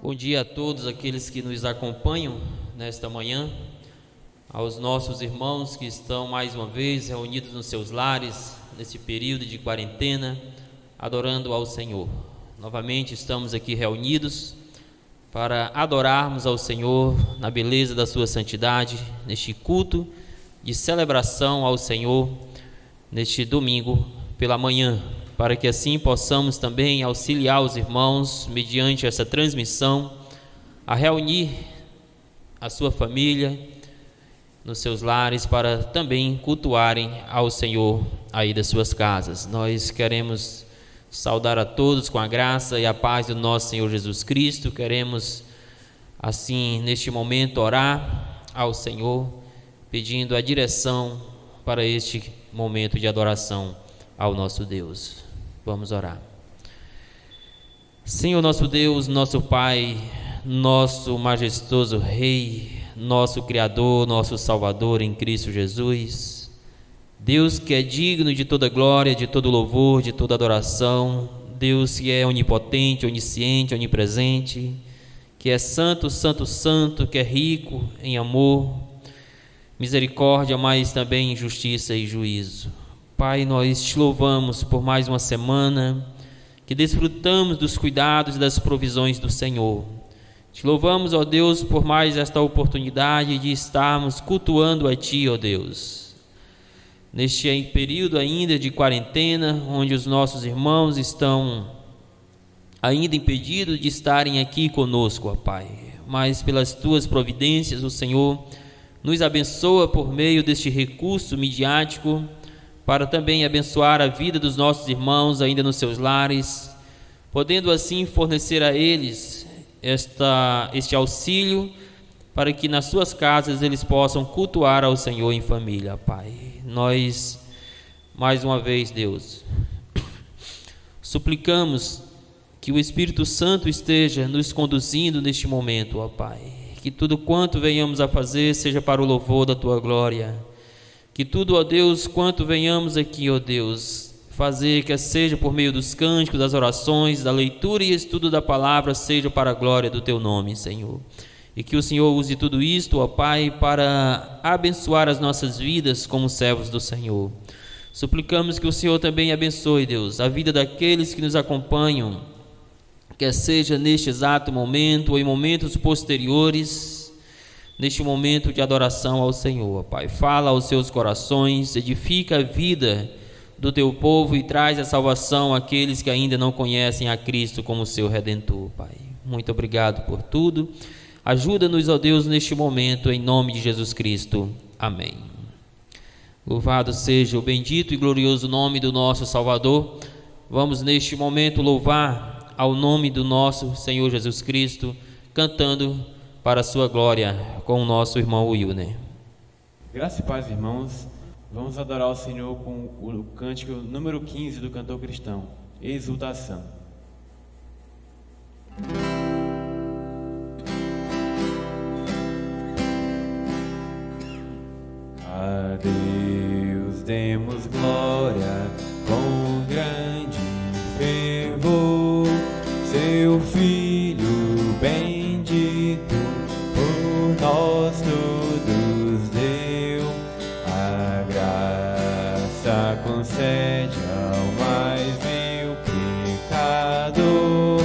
Bom dia a todos aqueles que nos acompanham nesta manhã, aos nossos irmãos que estão mais uma vez reunidos nos seus lares, nesse período de quarentena, adorando ao Senhor. Novamente estamos aqui reunidos para adorarmos ao Senhor na beleza da sua santidade, neste culto de celebração ao Senhor, neste domingo pela manhã, para que assim possamos também auxiliar os irmãos, mediante essa transmissão, a reunir a sua família nos seus lares para também cultuarem ao Senhor aí das suas casas. Nós queremos saudar a todos com a graça e a paz do nosso Senhor Jesus Cristo. Queremos assim neste momento orar ao Senhor, pedindo a direção para este momento de adoração ao nosso Deus. Vamos orar. Senhor nosso Deus, nosso Pai, nosso majestoso Rei, nosso Criador, nosso Salvador em Cristo Jesus, Deus que é digno de toda glória, de todo louvor, de toda adoração, Deus que é onipotente, onisciente, onipresente, que é santo, santo, santo, que é rico em amor, misericórdia, mas também em justiça e juízo. Pai, nós te louvamos por mais uma semana que desfrutamos dos cuidados e das provisões do Senhor. Te louvamos, ó Deus, por mais esta oportunidade de estarmos cultuando a Ti, ó Deus. Neste período ainda de quarentena, onde os nossos irmãos estão ainda impedidos de estarem aqui conosco, ó Pai. Mas pelas Tuas providências, o Senhor nos abençoa por meio deste recurso midiático, para também abençoar a vida dos nossos irmãos ainda nos seus lares, podendo assim fornecer a eles este auxílio, para que nas suas casas eles possam cultuar ao Senhor em família, Pai. Nós, mais uma vez, Deus, suplicamos que o Espírito Santo esteja nos conduzindo neste momento, ó Pai, que tudo quanto venhamos a fazer seja para o louvor da Tua glória. Que tudo, ó Deus, quanto venhamos aqui, ó Deus, fazer, que seja por meio dos cânticos, das orações, da leitura e estudo da palavra, seja para a glória do Teu nome, Senhor. E que o Senhor use tudo isto, ó Pai, para abençoar as nossas vidas como servos do Senhor. Suplicamos que o Senhor também abençoe, Deus, a vida daqueles que nos acompanham, quer seja neste exato momento ou em momentos posteriores, neste momento de adoração ao Senhor, ó Pai. Fala aos seus corações, edifica a vida do Teu povo e traz a salvação àqueles que ainda não conhecem a Cristo como seu Redentor, Pai. Muito obrigado por tudo. Ajuda-nos, ó Deus, neste momento, em nome de Jesus Cristo. Amém. Louvado seja o bendito e glorioso nome do nosso Salvador. Vamos neste momento louvar ao nome do nosso Senhor Jesus Cristo, cantando para a sua glória, com o nosso irmão Wilner. Graça e paz, irmãos. Vamos adorar o Senhor com o cântico número 15 do cantor cristão, Exultação. A Deus demos glória com grande fervor, seu Filho bendito por nós todos deu, a graça concede ao mais vil pecador,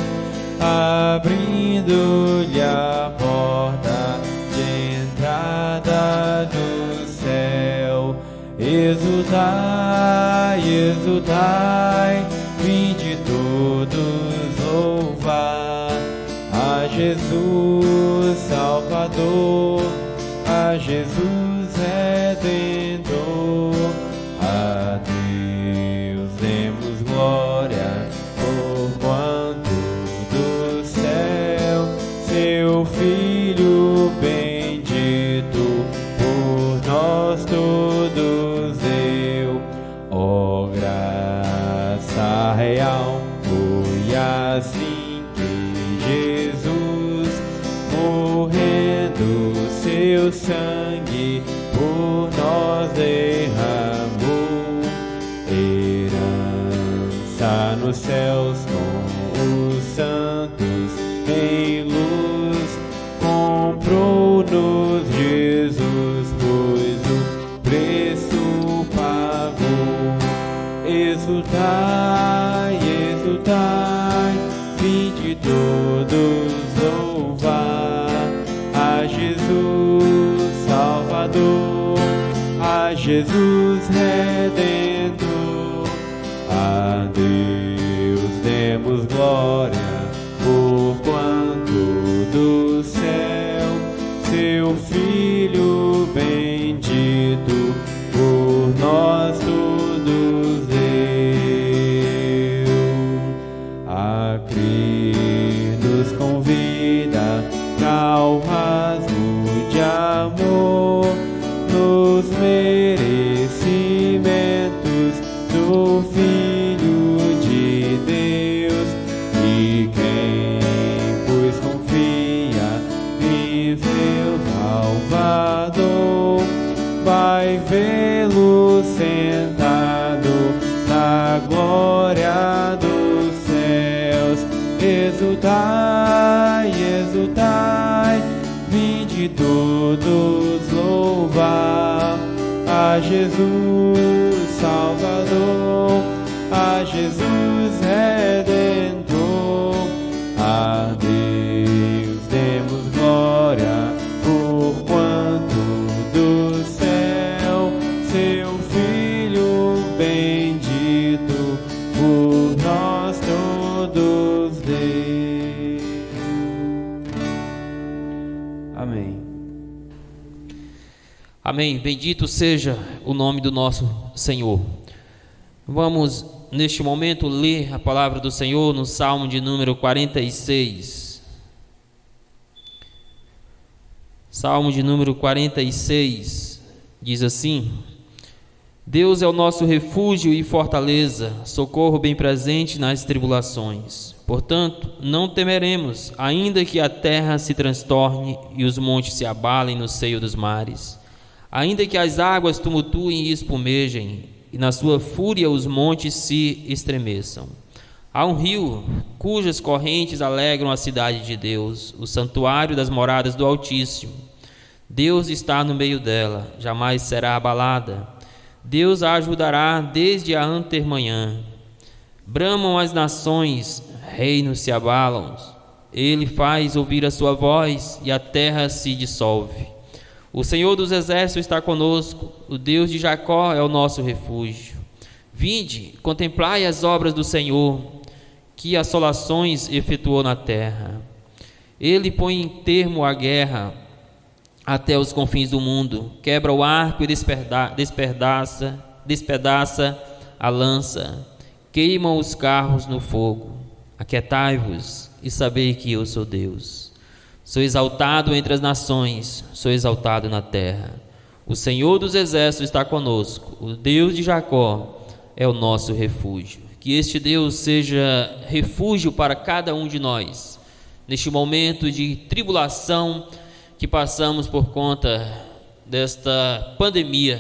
abrindo-lhe a porta de entrada do céu. Exultai, exultai, vinde todos louvar a Jesus Salvador, a Jesus Redentor. A Deus demos glória, por quanto do céu seu Filho bendito por nós todos deu. Ó graça real, foi assim que Jesus, morrendo, seu sangue por nós derramou, herança nos céus com os santos em luz, comprou-nos Jesus, pois o preço pagou. Exultai, exultai, vinde todos louvar a Jesus Salvador, a Jesus Redentor. A Deus demos glória, porquanto do céu seu Filho bendito por nós todos deu. A crer nos convida ao rasgo de amor nos merecimentos do Filho de Deus, e quem pois confia em seu Salvador vai vê-lo sentado na glória dos céus. Exultai, exultai, vinde todos louvar a Jesus Salvador, a Jesus Redentor. A Deus demos glória, porquanto do céu seu Filho bendito por nós todos deu. Amém. Amém. Bendito seja o nome do nosso Senhor. Vamos, neste momento, ler a palavra do Senhor no Salmo de número 46. Salmo de número 46 diz assim: Deus é o nosso refúgio e fortaleza, socorro bem presente nas tribulações. Portanto, não temeremos, ainda que a terra se transtorne e os montes se abalem no seio dos mares, ainda que as águas tumultuem e espumejem, e na sua fúria os montes se estremeçam. Há um rio cujas correntes alegram a cidade de Deus, o santuário das moradas do Altíssimo. Deus está no meio dela, jamais será abalada. Deus a ajudará desde a antemanhã. Bramam as nações, reinos se abalam. Ele faz ouvir a sua voz e a terra se dissolve. O Senhor dos exércitos está conosco, o Deus de Jacó é o nosso refúgio. Vinde, contemplai as obras do Senhor, que assolações efetuou na terra. Ele põe em termo à guerra até os confins do mundo, quebra o arco e despedaça a lança, queimam os carros no fogo. Aquietai-vos e sabei que eu sou Deus. Sou exaltado entre as nações, sou exaltado na terra. O Senhor dos exércitos está conosco, o Deus de Jacó é o nosso refúgio. Que este Deus seja refúgio para cada um de nós, neste momento de tribulação que passamos por conta desta pandemia,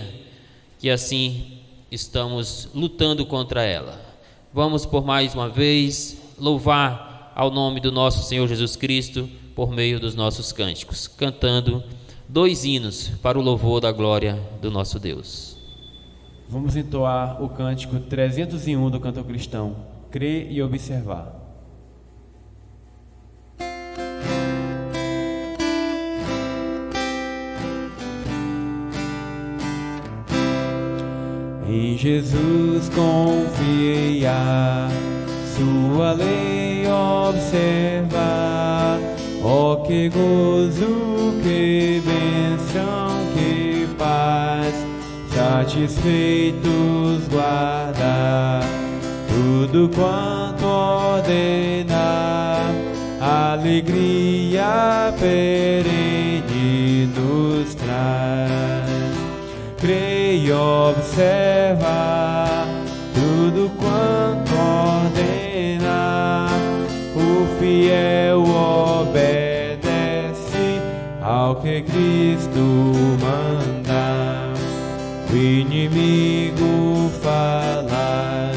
que assim estamos lutando contra ela. Vamos por mais uma vez louvar ao nome do nosso Senhor Jesus Cristo por meio dos nossos cânticos, cantando 2 hinos para o louvor da glória do nosso Deus. Vamos entoar o cântico 301 do Cantor Cristão, Crer e Observar. Em Jesus confiei, a sua lei observar. Oh, que gozo, que bênção, que paz, satisfeitos guardar tudo quanto ordenar, alegria perene nos traz. Creio e observar tudo quanto ordenar, fiel obedece ao que Cristo manda. O inimigo falas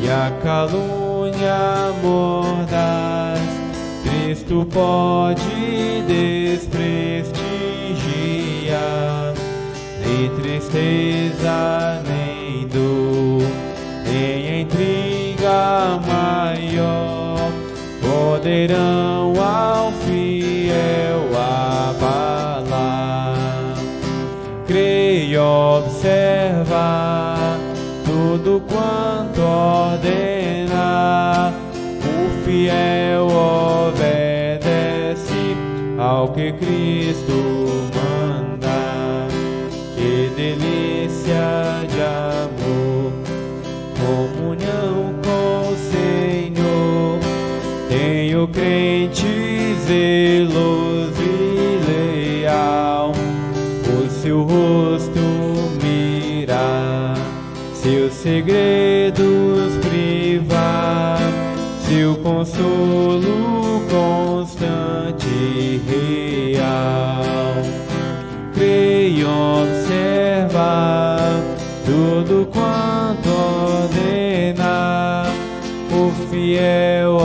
e a calúnia mordaz, Cristo pode desprestigiar. Nem tristeza, nem dor, nem intriga maior poderão ao fiel abalar. Crê e observa tudo quanto ordena, o fiel obedece ao que Cristo manda. Que delícia de amor, comunhão com o Senhor, tem o crente zeloso e leal, o seu rosto mirar, seus segredos privar, seu consolo constante e real. Crê e observa tudo quanto ordena, o fiel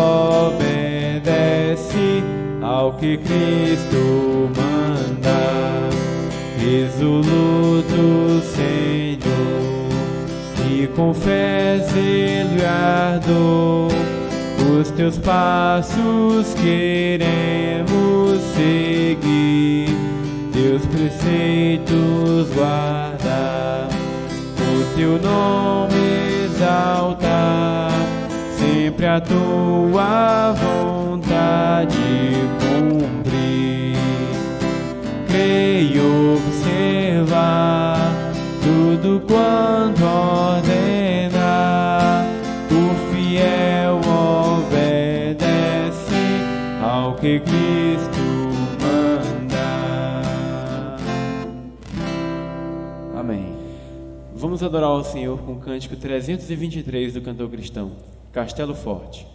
obedece ao que Cristo manda. Resoluto, Senhor, e com fé, zelo e ardor, os teus passos queremos seguir, teus preceitos guardar, o teu nome exaltar, sempre a tua vontade cumprir. Crê e observa tudo quanto ordena, o fiel obedece ao que Cristo manda. Amém. Vamos adorar ao Senhor com o cântico 323 do Cantor Cristão, Castelo Forte.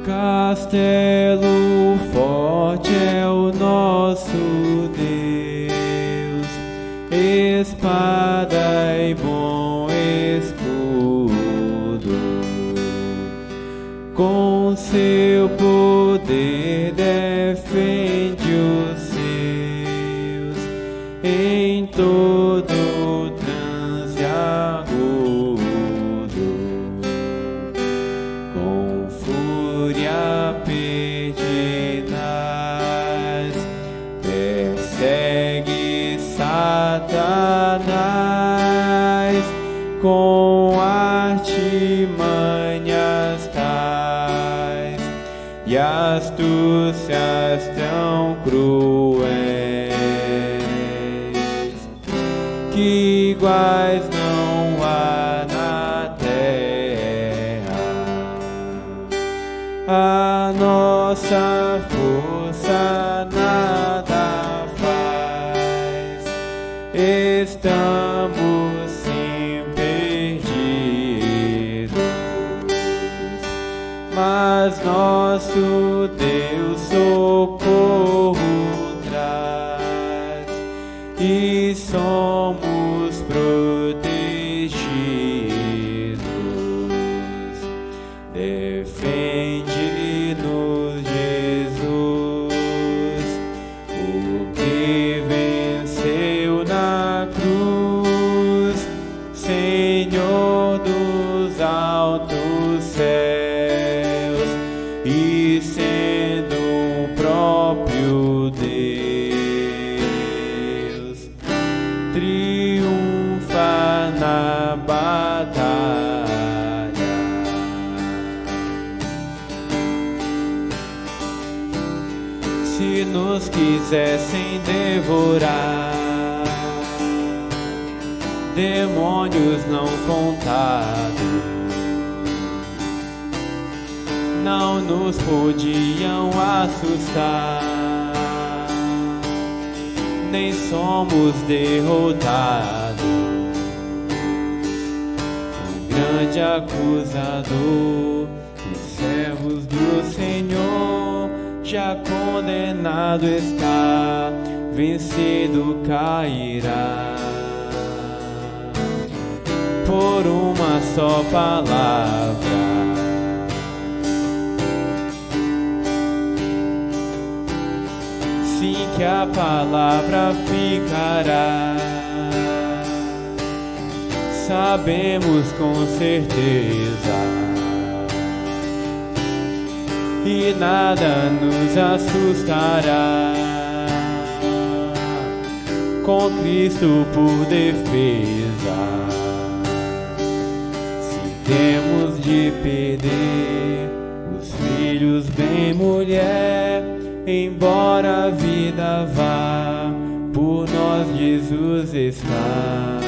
Castelo forte é o nosso Deus, espada e bom escudo, com seu poder defende os seus em todo transe agudo, com fúria pertinaz persegue Satanás, com artimanhas tais e astúcias tão cruéis, que iguais não há na terra. A nossa força nada faz, estamos sim perdidos, mas nosso Deus socorro traz e somos protegidos. Defende-nos, Jesus, o que venceu na cruz, Senhor dos altos céus, e sendo o próprio Deus, triunfa na batalha. Se nos quisessem devorar, demônios não contados não nos podiam assustar, nem somos derrotados. O grande acusador dos servos do Senhor já condenado está, vencido cairá. Por uma só palavra, sim, que a palavra ficará. Sabemos com certeza, e nada nos assustará. Com Cristo por defesa, se temos de perder os filhos, bem, mulher, embora a vida vá, por nós Jesus está,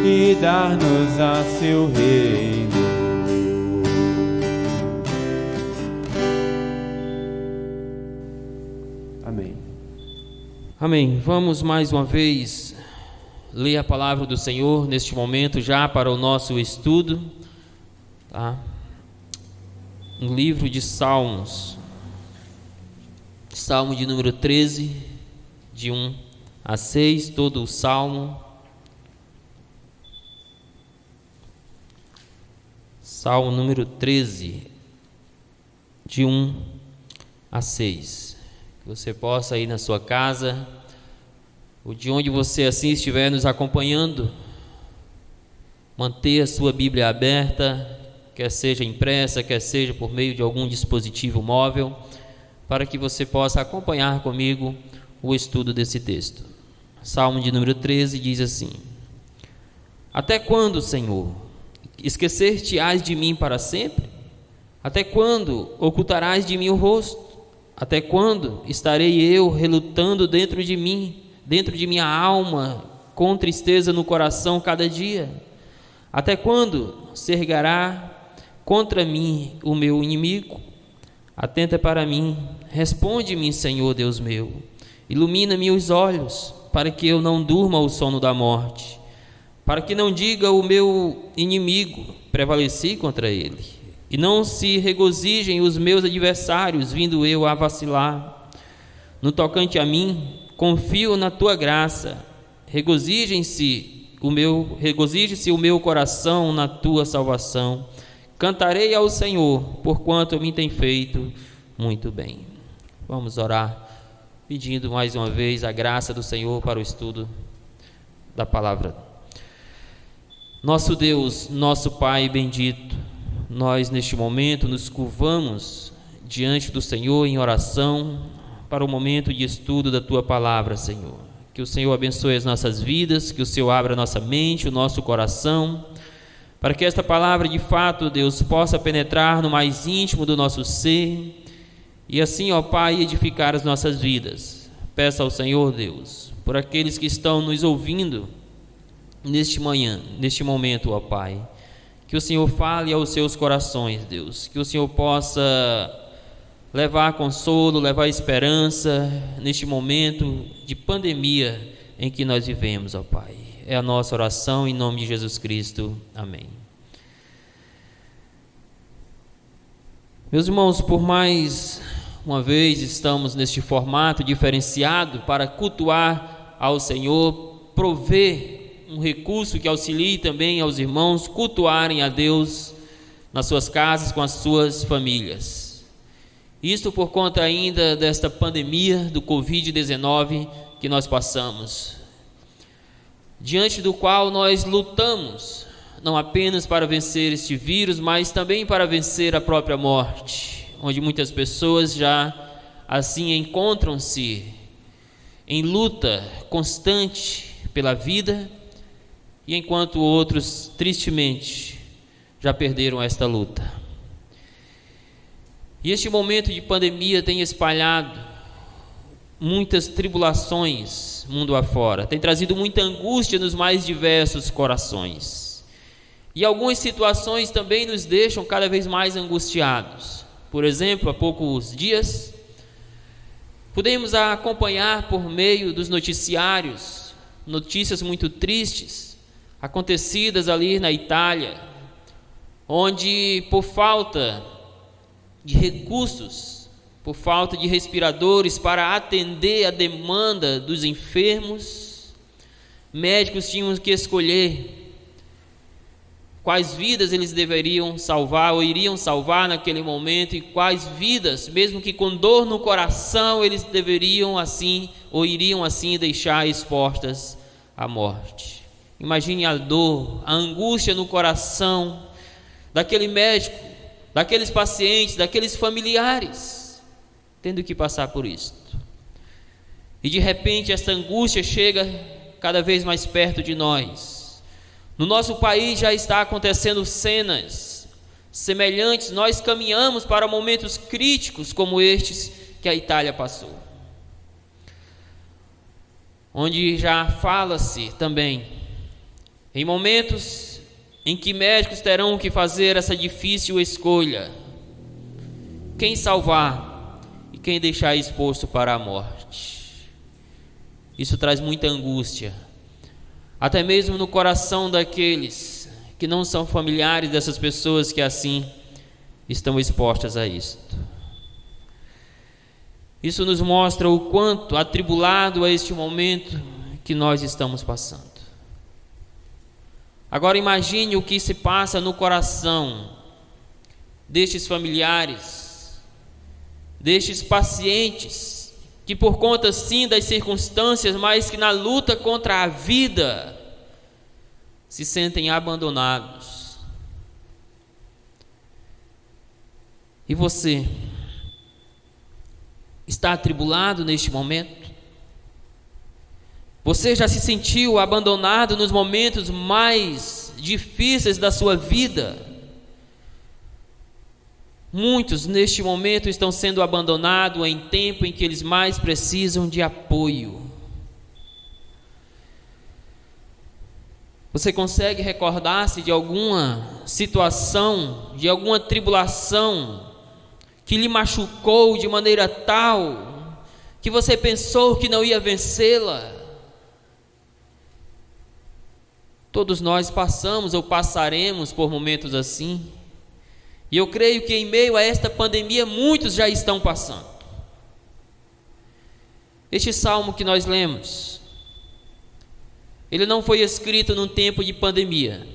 e dar-nos a seu reino. Amém. Amém. Vamos mais uma vez ler a palavra do Senhor neste momento já para o nosso estudo, tá? Um livro de Salmos, Salmo de número 13, de 1 a 6, todo o Salmo. Salmo número 13, de 1 a 6. Que você possa ir na sua casa, ou de onde você assim estiver nos acompanhando, manter a sua Bíblia aberta, quer seja impressa, quer seja por meio de algum dispositivo móvel, para que você possa acompanhar comigo o estudo desse texto. Salmo de número 13 diz assim: Até quando, Senhor, esquecer-te-ás de mim para sempre? Até quando ocultarás de mim o rosto? Até quando estarei eu relutando dentro de mim, dentro de minha alma, com tristeza no coração cada dia? Até quando se erguerá contra mim o meu inimigo? Atenta para mim, responde-me, Senhor Deus meu. Ilumina-me os olhos, para que eu não durma o sono da morte, para que não diga o meu inimigo, prevaleci contra ele, e não se regozijem os meus adversários, vindo eu a vacilar. No tocante a mim, confio na tua graça, regozije-se o meu coração na tua salvação. Cantarei ao Senhor, porquanto me tem feito muito bem. Vamos orar, pedindo mais uma vez a graça do Senhor para o estudo da palavra. Nosso Deus, nosso Pai bendito, nós neste momento nos curvamos diante do Senhor em oração para o momento de estudo da tua palavra, Senhor. Que o Senhor abençoe as nossas vidas, que o Senhor abra a nossa mente, o nosso coração, para que esta palavra de fato, Deus, possa penetrar no mais íntimo do nosso ser e assim, ó Pai, edificar as nossas vidas. Peça ao Senhor, Deus, por aqueles que estão nos ouvindo neste momento, ó Pai, que o Senhor fale aos seus corações, Deus, que o Senhor possa levar consolo, levar esperança neste momento de pandemia em que nós vivemos, ó Pai. É a nossa oração em nome de Jesus Cristo. Amém. Meus irmãos, por mais uma vez estamos neste formato diferenciado para cultuar ao Senhor, prover um recurso que auxilie também aos irmãos cultuarem a Deus nas suas casas, com as suas famílias. Isto por conta ainda desta pandemia do Covid-19 que nós passamos, diante do qual nós lutamos, não apenas para vencer este vírus, mas também para vencer a própria morte, onde muitas pessoas já assim encontram-se em luta constante pela vida, e enquanto outros, tristemente, já perderam esta luta. E este momento de pandemia tem espalhado muitas tribulações mundo afora, tem trazido muita angústia nos mais diversos corações. E algumas situações também nos deixam cada vez mais angustiados. Por exemplo, há poucos dias, Podemos acompanhar por meio dos noticiários notícias muito tristes acontecidas ali na Itália, onde por falta de recursos, por falta de respiradores para atender a demanda dos enfermos, médicos tinham que escolher quais vidas eles deveriam salvar ou iriam salvar naquele momento, e quais vidas, mesmo que com dor no coração, eles deveriam assim ou iriam assim deixar expostas à morte. Imagine a dor, a angústia no coração daquele médico, daqueles pacientes, daqueles familiares, tendo que passar por isso. E de repente essa angústia chega cada vez mais perto de nós. No nosso país já está acontecendo cenas semelhantes. Nós caminhamos para momentos críticos como estes que a Itália passou, onde já fala-se também em momentos em que médicos terão que fazer essa difícil escolha: quem salvar e quem deixar exposto para a morte. Isso traz muita angústia, até mesmo no coração daqueles que não são familiares dessas pessoas que assim estão expostas a isto. Isso nos mostra o quanto atribulado é este momento que nós estamos passando. Agora imagine o que se passa no coração destes familiares, destes pacientes, que por conta sim das circunstâncias, mas que na luta contra a vida se sentem abandonados. E você está atribulado neste momento? Você já se sentiu abandonado nos momentos mais difíceis da sua vida? Muitos neste momento estão sendo abandonados em tempo em que eles mais precisam de apoio. Você consegue recordar-se de alguma situação, de alguma tribulação que lhe machucou de maneira tal que você pensou que não ia vencê-la? Todos nós passamos ou passaremos por momentos assim. E eu creio que em meio a esta pandemia muitos já estão passando. Este salmo que nós lemos, ele não foi escrito num tempo de pandemia,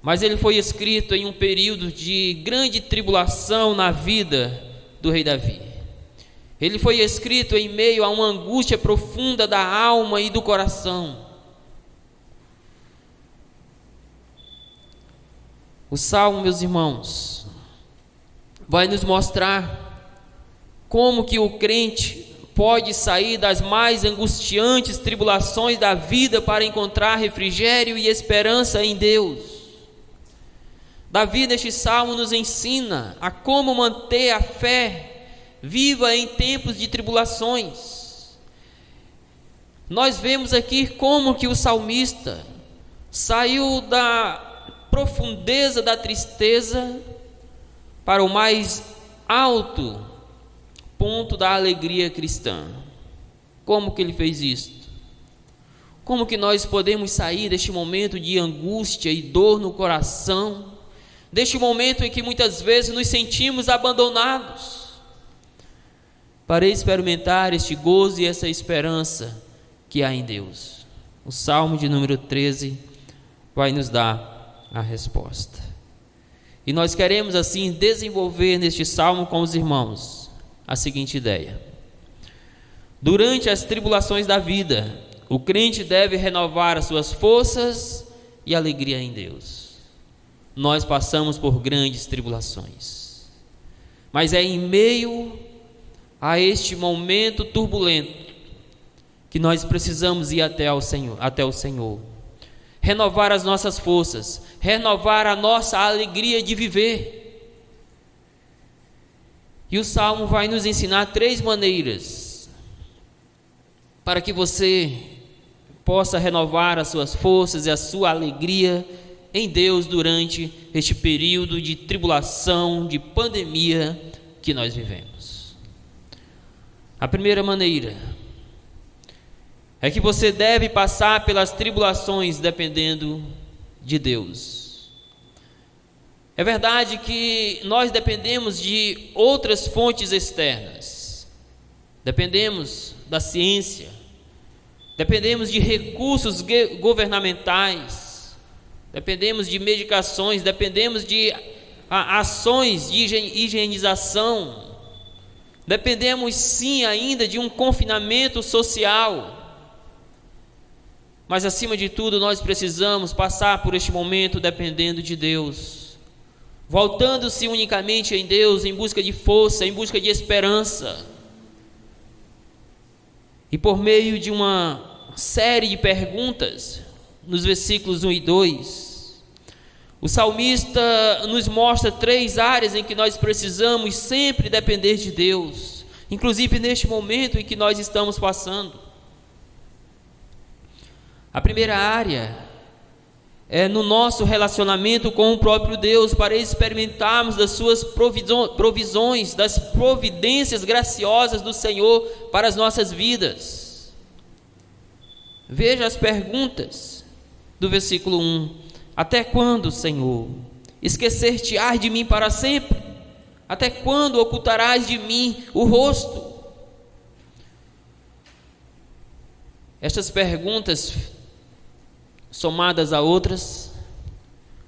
mas ele foi escrito em um período de grande tribulação na vida do rei Davi. Ele foi escrito em meio a uma angústia profunda da alma e do coração. O salmo, meus irmãos, vai nos mostrar como que o crente pode sair das mais angustiantes tribulações da vida para encontrar refrigério e esperança em Deus. Davi, neste salmo, nos ensina a como manter a fé viva em tempos de tribulações. Nós vemos aqui como que o salmista saiu da profundeza da tristeza para o mais alto ponto da alegria cristã. Como que ele fez isto? Como que nós podemos sair deste momento de angústia e dor no coração, deste momento em que muitas vezes nos sentimos abandonados, para experimentar este gozo e essa esperança que há em Deus? O Salmo de número 13 vai nos dar a resposta. E nós queremos assim desenvolver neste salmo com os irmãos a seguinte ideia: durante as tribulações da vida, o crente deve renovar as suas forças e alegria em Deus. Nós passamos por grandes tribulações, mas é em meio a este momento turbulento que nós precisamos ir até o Senhor, renovar as nossas forças, renovar a nossa alegria de viver. E o Salmo vai nos ensinar 3 maneiras para que você possa renovar as suas forças e a sua alegria em Deus durante este período de tribulação, de pandemia que nós vivemos. A primeira maneira é que você deve passar pelas tribulações dependendo de Deus. É verdade que nós dependemos de outras fontes externas, dependemos da ciência, dependemos de recursos governamentais, dependemos de medicações, dependemos de ações de higienização, dependemos sim ainda de um confinamento social. Mas acima de tudo nós precisamos passar por este momento dependendo de Deus, voltando-se unicamente em Deus, em busca de força, em busca de esperança. E por meio de uma série de perguntas, nos versículos 1 e 2, o salmista nos mostra 3 áreas em que nós precisamos sempre depender de Deus, inclusive neste momento em que nós estamos passando. A primeira área é no nosso relacionamento com o próprio Deus, para experimentarmos das suas provisões, das providências graciosas do Senhor para as nossas vidas. Veja as perguntas do versículo 1. Até quando, Senhor, esquecer-te-ás de mim para sempre? Até quando ocultarás de mim o rosto? Estas perguntas, somadas a outras,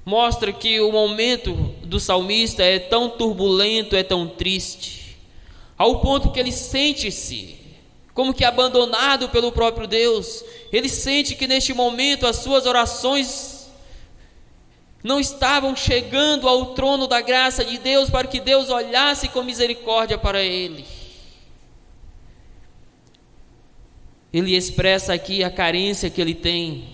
mostram que o momento do salmista é tão turbulento, é tão triste, ao ponto que ele sente-se como que abandonado pelo próprio Deus. Ele sente que neste momento as suas orações não estavam chegando ao trono da graça de Deus, para que Deus olhasse com misericórdia para ele. Ele expressa aqui a carência que ele tem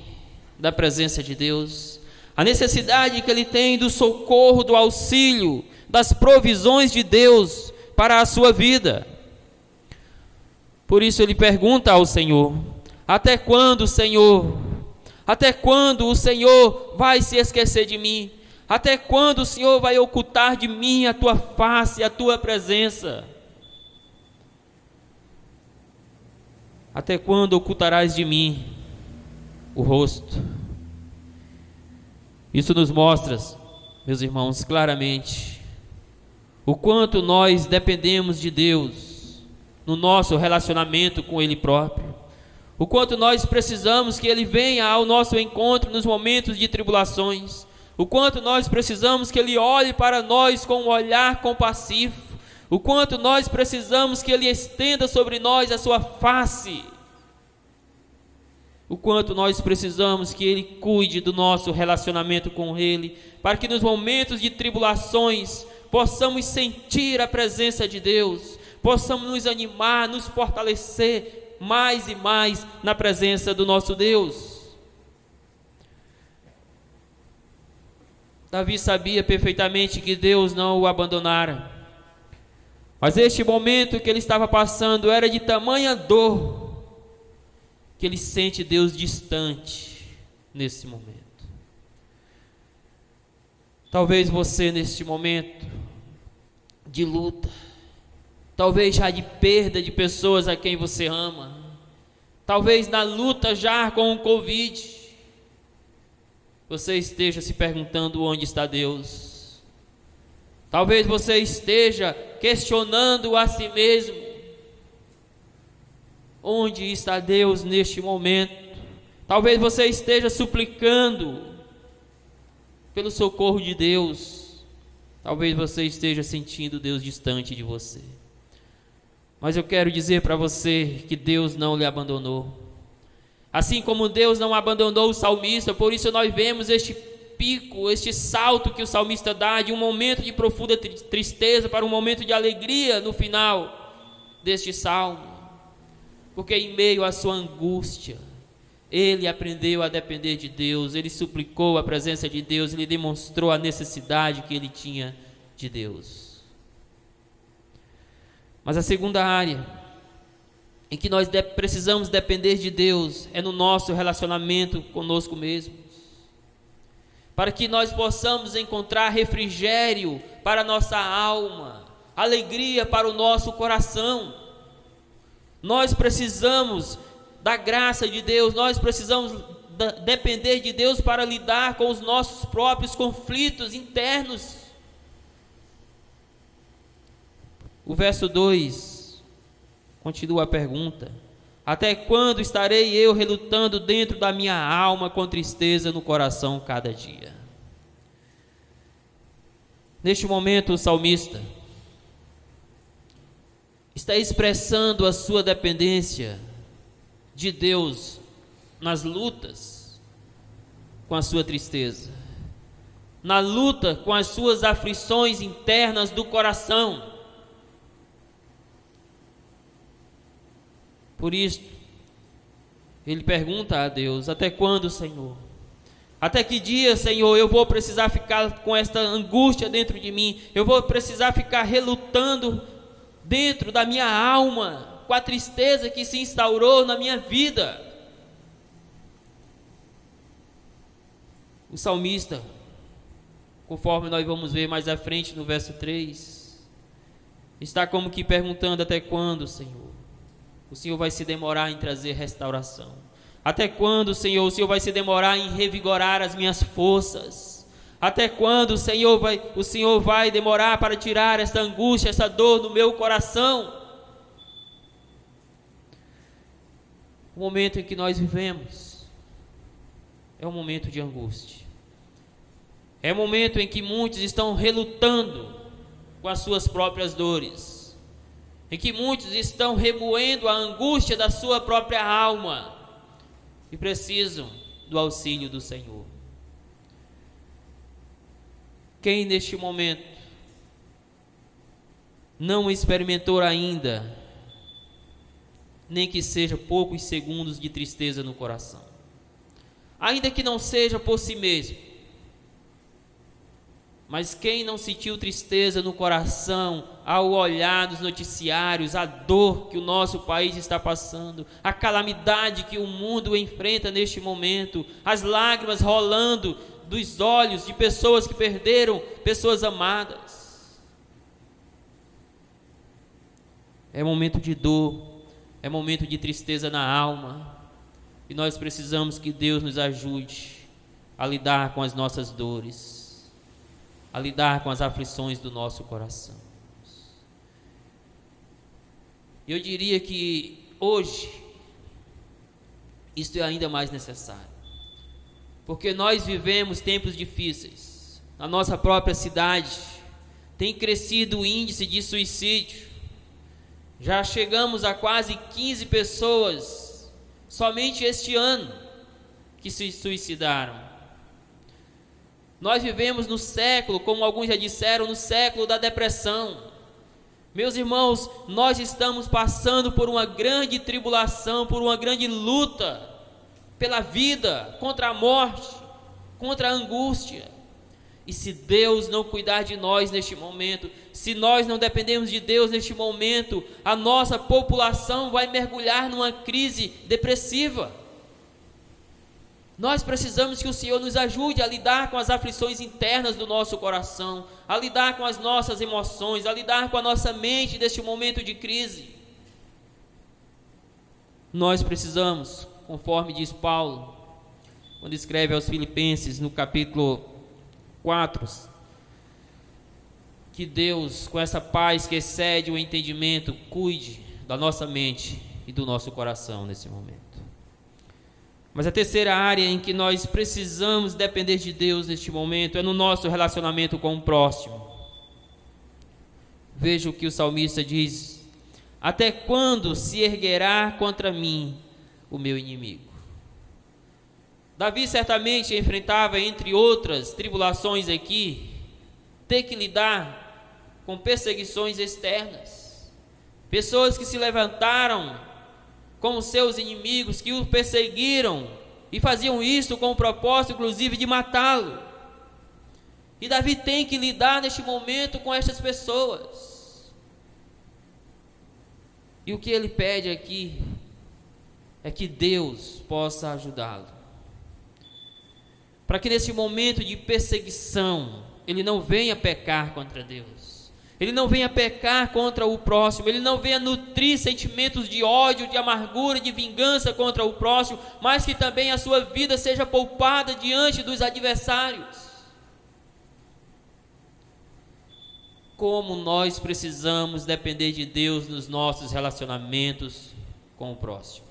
da presença de Deus, a necessidade que ele tem do socorro, do auxílio, das provisões de Deus para a sua vida. Por isso ele pergunta ao Senhor: até quando, Senhor? Até quando o Senhor vai se esquecer de mim? Até quando o Senhor vai ocultar de mim a tua face, a tua presença? Até quando ocultarás de mim o rosto? Isso nos mostra, meus irmãos, claramente o quanto nós dependemos de Deus no nosso relacionamento com Ele próprio, o quanto nós precisamos que Ele venha ao nosso encontro nos momentos de tribulações, o quanto nós precisamos que Ele olhe para nós com um olhar compassivo, o quanto nós precisamos que Ele estenda sobre nós a sua face, o quanto nós precisamos que Ele cuide do nosso relacionamento com Ele, para que nos momentos de tribulações possamos sentir a presença de Deus, possamos nos animar, nos fortalecer mais e mais na presença do nosso Deus. Davi sabia perfeitamente que Deus não o abandonara, mas este momento que ele estava passando era de tamanha dor, que ele sente Deus distante nesse momento. Talvez você neste momento de luta, talvez já de perda de pessoas a quem você ama, talvez na luta já com o Covid, você esteja se perguntando onde está Deus. Talvez você esteja questionando a si mesmo: onde está Deus neste momento? Talvez você esteja suplicando pelo socorro de Deus. Talvez você esteja sentindo Deus distante de você. Mas eu quero dizer para você que Deus não lhe abandonou. Assim como Deus não abandonou o salmista, por isso nós vemos este pico, este salto que o salmista dá de um momento de profunda tristeza para um momento de alegria no final deste salmo. Porque em meio à sua angústia, ele aprendeu a depender de Deus, ele suplicou a presença de Deus, ele demonstrou a necessidade que ele tinha de Deus. Mas a segunda área em que nós precisamos depender de Deus é no nosso relacionamento conosco mesmos, para que nós possamos encontrar refrigério para a nossa alma, alegria para o nosso coração. Nós precisamos da graça de Deus, nós precisamos depender de Deus para lidar com os nossos próprios conflitos internos. O verso 2 continua a pergunta: até quando estarei eu relutando dentro da minha alma, com tristeza no coração cada dia? Neste momento, o salmista está expressando a sua dependência de Deus nas lutas com a sua tristeza, na luta com as suas aflições internas do coração. Por isso, ele pergunta a Deus: até quando, Senhor? Até que dia, Senhor, eu vou precisar ficar com esta angústia dentro de mim? Eu vou precisar ficar relutando dentro da minha alma com a tristeza que se instaurou na minha vida? O salmista, conforme nós vamos ver mais à frente no verso 3, está como que perguntando: até quando, Senhor, o Senhor vai se demorar em trazer restauração? Até quando, Senhor, o Senhor vai se demorar em revigorar as minhas forças? Até quando, o Senhor vai demorar para tirar essa angústia, essa dor do meu coração? O momento em que nós vivemos é um momento de angústia. É um momento em que muitos estão relutando com as suas próprias dores, em que muitos estão remoendo a angústia da sua própria alma e precisam do auxílio do Senhor. Quem neste momento não experimentou ainda, nem que seja poucos segundos de tristeza no coração, ainda que não seja por si mesmo, mas quem não sentiu tristeza no coração ao olhar nos noticiários a dor que o nosso país está passando, a calamidade que o mundo enfrenta neste momento, as lágrimas rolando dos olhos de pessoas que perderam pessoas amadas? É momento de dor, é momento de tristeza na alma, e nós precisamos que Deus nos ajude a lidar com as nossas dores, a lidar com as aflições do nosso coração. Eu diria que hoje isto é ainda mais necessário, porque nós vivemos tempos difíceis. Na nossa própria cidade tem crescido o índice de suicídio. Já chegamos a quase 15 pessoas somente este ano que se suicidaram. Nós vivemos no século, como alguns já disseram, no século da depressão. Meus irmãos, nós estamos passando por uma grande tribulação, por uma grande luta pela vida, contra a morte, contra a angústia. E se Deus não cuidar de nós neste momento, se nós não dependemos de Deus neste momento, a nossa população vai mergulhar numa crise depressiva. Nós precisamos que o Senhor nos ajude a lidar com as aflições internas do nosso coração, a lidar com as nossas emoções, a lidar com a nossa mente neste momento de crise. Nós precisamos, conforme diz Paulo, quando escreve aos Filipenses no capítulo 4, que Deus, com essa paz que excede o entendimento, cuide da nossa mente e do nosso coração nesse momento. Mas a terceira área em que nós precisamos depender de Deus neste momento é no nosso relacionamento com o próximo. Veja o que o salmista diz: até quando se erguerá contra mim o meu inimigo? Davi certamente enfrentava, entre outras tribulações aqui, ter que lidar com perseguições externas, pessoas que se levantaram como seus inimigos, que o perseguiram e faziam isso com o propósito inclusive de matá-lo. E Davi tem que lidar neste momento com estas pessoas. E o que ele pede aqui é que Deus possa ajudá-lo, para que nesse momento de perseguição ele não venha pecar contra Deus, ele não venha pecar contra o próximo, ele não venha nutrir sentimentos de ódio, de amargura, de vingança contra o próximo, mas que também a sua vida seja poupada diante dos adversários. Como nós precisamos depender de Deus nos nossos relacionamentos com o próximo,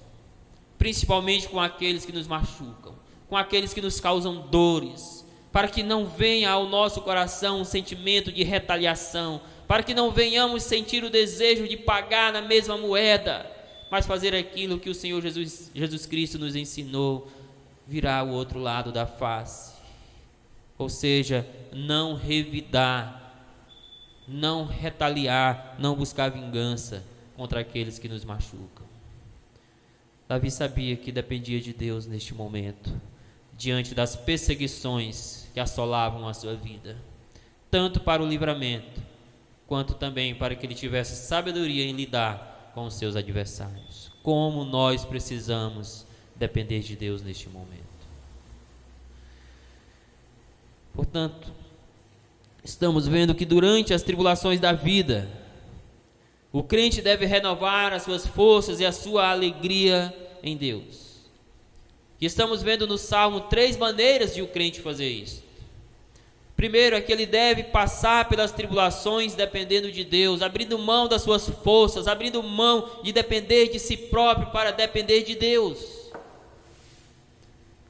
principalmente com aqueles que nos machucam, com aqueles que nos causam dores, para que não venha ao nosso coração um sentimento de retaliação, para que não venhamos sentir o desejo de pagar na mesma moeda, mas fazer aquilo que o Senhor Jesus Cristo nos ensinou, virar o outro lado da face, ou seja, não revidar, não retaliar, não buscar vingança contra aqueles que nos machucam. Davi sabia que dependia de Deus neste momento, diante das perseguições que assolavam a sua vida, tanto para o livramento, quanto também para que ele tivesse sabedoria em lidar com os seus adversários. Como nós precisamos depender de Deus neste momento. Portanto, estamos vendo que durante as tribulações da vida, o crente deve renovar as suas forças e a sua alegria em Deus. E estamos vendo no Salmo 3 maneiras de o crente fazer isso. Primeiro é que ele deve passar pelas tribulações dependendo de Deus, abrindo mão das suas forças, abrindo mão de depender de si próprio para depender de Deus.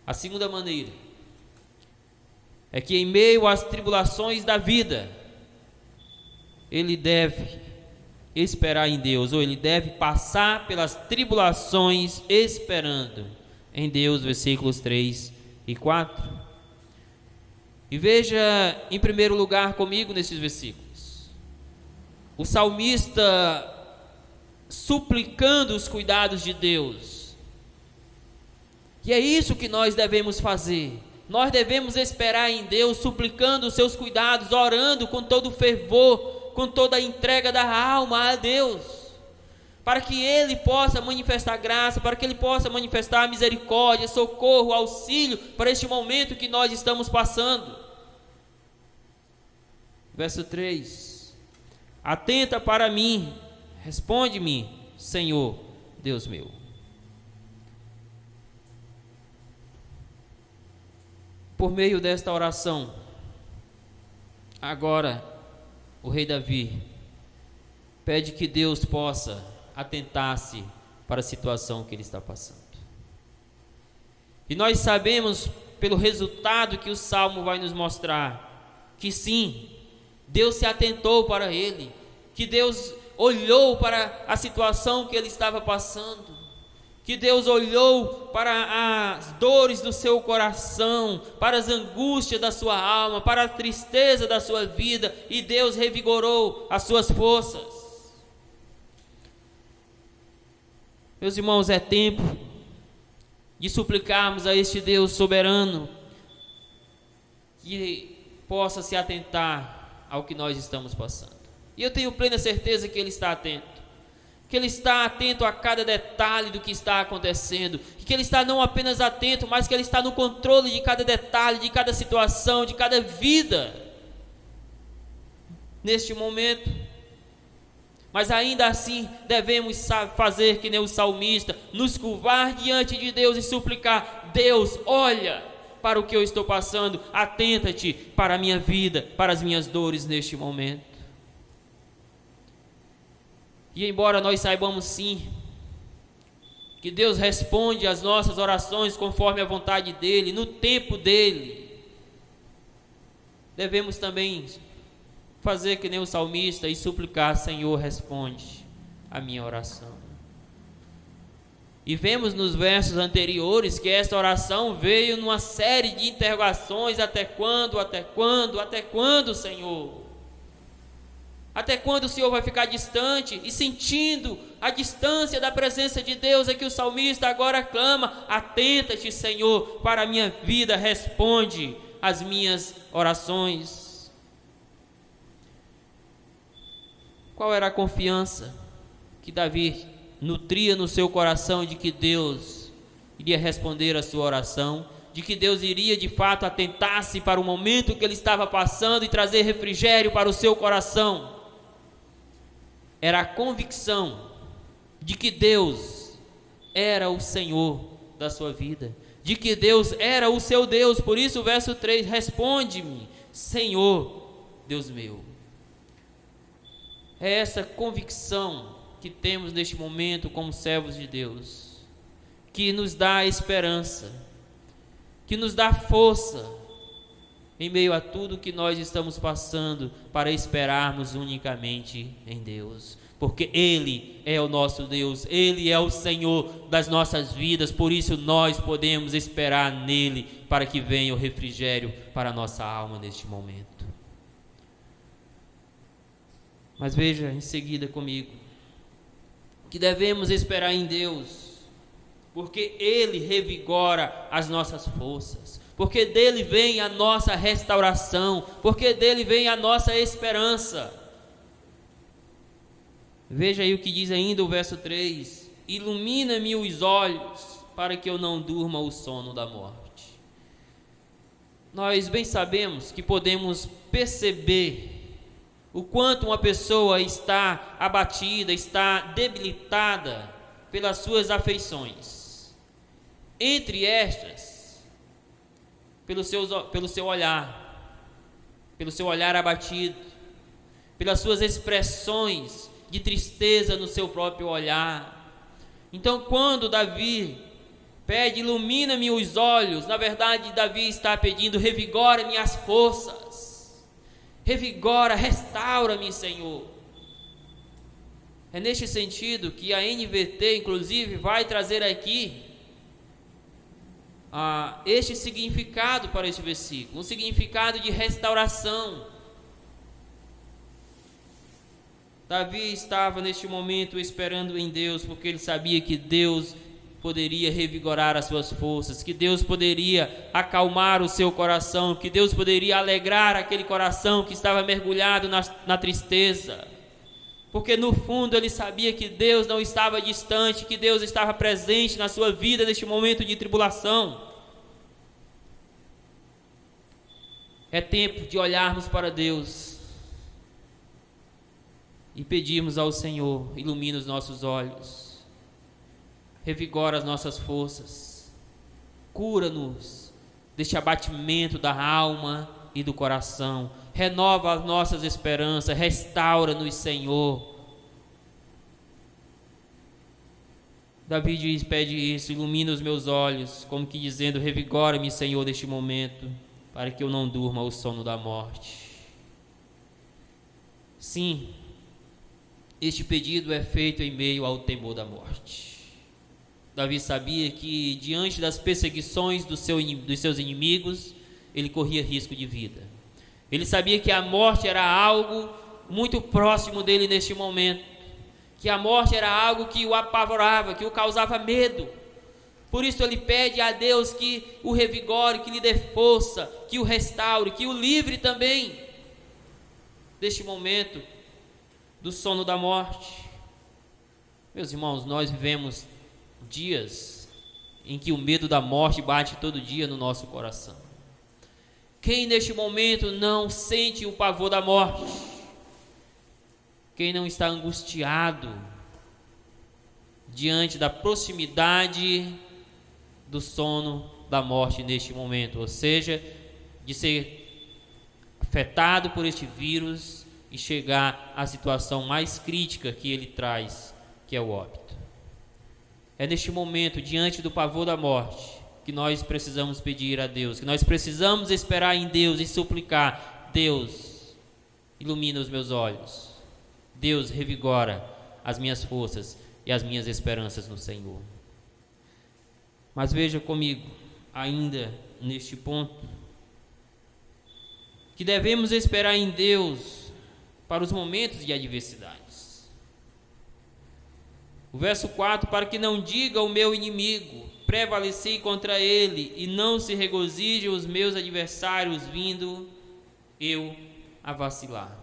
A segunda maneira é que em meio às tribulações da vida, ele deve esperar em Deus, ou ele deve passar pelas tribulações esperando em Deus, versículos 3 e 4. E veja em primeiro lugar comigo nesses versículos, o salmista suplicando os cuidados de Deus. E é isso que nós devemos fazer. Nós devemos esperar em Deus, suplicando os seus cuidados, orando com todo fervor, com toda a entrega da alma a Deus, para que Ele possa manifestar graça, para que Ele possa manifestar misericórdia, socorro, auxílio para este momento que nós estamos passando. Verso 3: atenta para mim, responde-me, Senhor, Deus meu. Por meio desta oração, agora o rei Davi pede que Deus possa atentar-se para a situação que ele está passando. E nós sabemos, pelo resultado que o Salmo vai nos mostrar, que sim, Deus se atentou para ele, que Deus olhou para a situação que ele estava passando, que Deus olhou para as dores do seu coração, para as angústias da sua alma, para a tristeza da sua vida, e Deus revigorou as suas forças. Meus irmãos, é tempo de suplicarmos a este Deus soberano que possa se atentar ao que nós estamos passando. E eu tenho plena certeza que Ele está atento, que Ele está atento a cada detalhe do que está acontecendo, que Ele está não apenas atento, mas que Ele está no controle de cada detalhe, de cada situação, de cada vida neste momento. Mas ainda assim devemos fazer que nem o salmista, nos curvar diante de Deus e suplicar: Deus, olha para o que eu estou passando, atenta-te para a minha vida, para as minhas dores neste momento. E embora nós saibamos sim que Deus responde às nossas orações conforme a vontade dEle, no tempo dEle, devemos também fazer que nem o salmista e suplicar: Senhor, responde a minha oração. E vemos nos versos anteriores que esta oração veio numa série de interrogações: até quando, até quando, até quando, Senhor? Até quando o Senhor vai ficar distante? E sentindo a distância da presença de Deus, é que o salmista agora clama: atenta-te, Senhor, para a minha vida, responde às minhas orações. Qual era a confiança que Davi nutria no seu coração de que Deus iria responder a sua oração, de que Deus iria de fato atentar-se para o momento que ele estava passando e trazer refrigério para o seu coração? era a convicção de que Deus era o Senhor da sua vida, de que Deus era o seu Deus. Por isso o verso 3, responde-me, Senhor, Deus meu. É essa convicção que temos neste momento como servos de Deus, que nos dá esperança, que nos dá força em meio a tudo que nós estamos passando, para esperarmos unicamente em Deus, porque Ele é o nosso Deus, Ele é o Senhor das nossas vidas. Por isso nós podemos esperar nele, para que venha o refrigério para a nossa alma neste momento. Mas veja em seguida comigo, que devemos esperar em Deus, porque Ele revigora as nossas forças, porque dele vem a nossa restauração, porque dele vem a nossa esperança. Veja aí o que diz ainda o verso 3: ilumina-me os olhos, para que eu não durma o sono da morte. Nós bem sabemos que podemos perceber o quanto uma pessoa está abatida, está debilitada pelas suas afeições. Entre estas, pelo seu olhar abatido, pelas suas expressões de tristeza no seu próprio olhar. Então, quando Davi pede, ilumina-me os olhos, na verdade Davi está pedindo, revigora minhas forças, revigora, restaura-me, Senhor. É neste sentido que a NVT, inclusive, vai trazer aqui este significado para este versículo, um significado de restauração. Davi estava neste momento esperando em Deus, porque ele sabia que Deus poderia revigorar as suas forças, que Deus poderia acalmar o seu coração, que Deus poderia alegrar aquele coração que estava mergulhado na tristeza, porque no fundo ele sabia que Deus não estava distante, que Deus estava presente na sua vida neste momento de tribulação. É tempo de olharmos para Deus e pedirmos ao Senhor, ilumina os nossos olhos, revigora as nossas forças, cura-nos deste abatimento da alma e do coração, renova as nossas esperanças, restaura-nos, Senhor. Davi pede isso, ilumina os meus olhos, como que dizendo, revigora-me, Senhor, neste momento, para que eu não durma o sono da morte. Sim, este pedido é feito em meio ao temor da morte. Davi sabia que diante das perseguições dos seus inimigos, ele corria risco de vida. Ele sabia que a morte era algo muito próximo dele neste momento, que a morte era algo que o apavorava, que o causava medo. Por isso ele pede a Deus que o revigore, que lhe dê força, que o restaure, que o livre também deste momento do sono da morte. Meus irmãos, nós vivemos dias em que o medo da morte bate todo dia no nosso coração. Quem neste momento não sente o pavor da morte? Quem não está angustiado diante da proximidade do sono da morte neste momento, ou seja, de ser afetado por este vírus e chegar à situação mais crítica que ele traz, que é o óbito. É neste momento, diante do pavor da morte, que nós precisamos pedir a Deus, que nós precisamos esperar em Deus e suplicar: Deus, ilumina os meus olhos, Deus, revigora as minhas forças e as minhas esperanças no Senhor. Mas veja comigo, ainda neste ponto, que devemos esperar em Deus para os momentos de adversidades. O verso 4: para que não diga o meu inimigo, prevaleci contra ele, e não se regozijem os meus adversários, vindo eu a vacilar.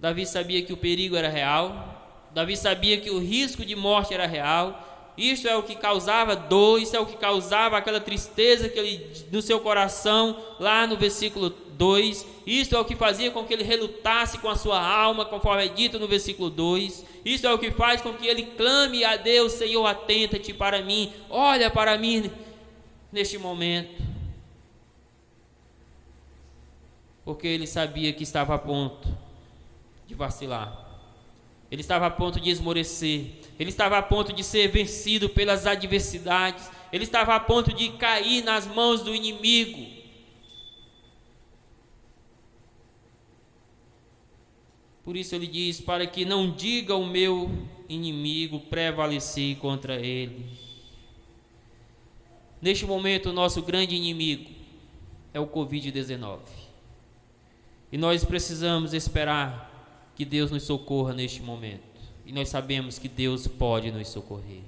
Davi sabia que o perigo era real, Davi sabia que o risco de morte era real, Isso é o que causava dor, isso é o que causava aquela tristeza que ele, no seu coração, lá no versículo 2. Isso é o que fazia com que ele relutasse com a sua alma, conforme é dito no versículo 2. Isso é o que faz com que ele clame a Deus: Senhor, atenta-te para mim, olha para mim neste momento. Porque ele sabia que estava a ponto de vacilar. Ele estava a ponto de esmorecer, ele estava a ponto de ser vencido pelas adversidades, ele estava a ponto de cair nas mãos do inimigo. Por isso ele diz: para que não diga o meu inimigo, prevaleci contra ele. Neste momento, o nosso grande inimigo é o Covid-19. E nós precisamos esperar que Deus nos socorra neste momento. E nós sabemos que Deus pode nos socorrer.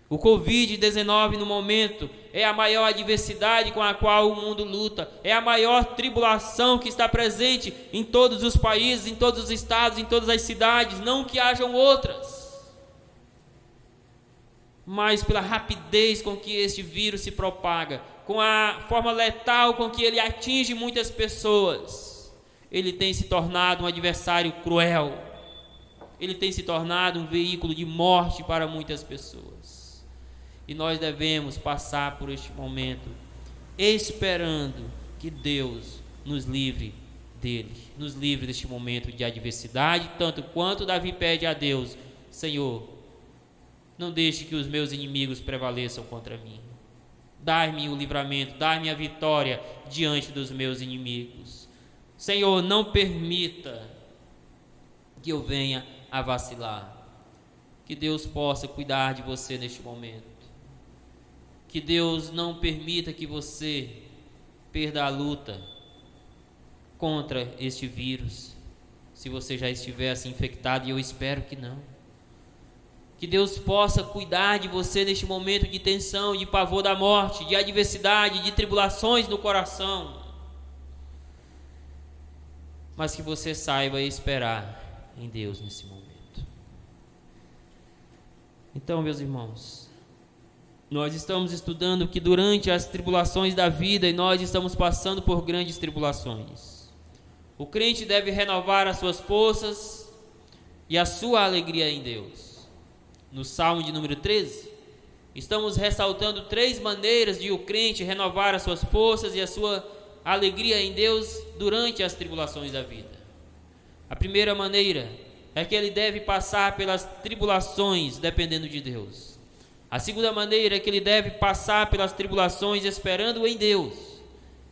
O Covid-19 no momento é a maior adversidade com a qual o mundo luta. É a maior tribulação que está presente em todos os países, em todos os estados, em todas as cidades. Não que hajam outras, mas pela rapidez com que este vírus se propaga, com a forma letal com que ele atinge muitas pessoas. Ele tem se tornado um adversário cruel. Ele tem se tornado um veículo de morte para muitas pessoas. E nós devemos passar por este momento esperando que Deus nos livre dele, nos livre deste momento de adversidade, tanto quanto Davi pede a Deus: Senhor, não deixe que os meus inimigos prevaleçam contra mim. Dai-me o livramento, dai-me a vitória diante dos meus inimigos. Senhor, não permita que eu venha a vacilar. Que Deus possa cuidar de você neste momento. Que Deus não permita que você perda a luta contra este vírus, se você já estivesse infectado, e eu espero que não. Que Deus possa cuidar de você neste momento de tensão, de pavor da morte, de adversidade, de tribulações no coração. Mas que você saiba esperar em Deus nesse momento. Então, meus irmãos, nós estamos estudando que durante as tribulações da vida, e nós estamos passando por grandes tribulações, o crente deve renovar as suas forças e a sua alegria em Deus. No Salmo de número 13, estamos ressaltando 3 maneiras de o crente renovar as suas forças e a sua alegria em Deus durante as tribulações da vida. A primeira maneira é que ele deve passar pelas tribulações dependendo de Deus. A segunda maneira é que ele deve passar pelas tribulações esperando em Deus.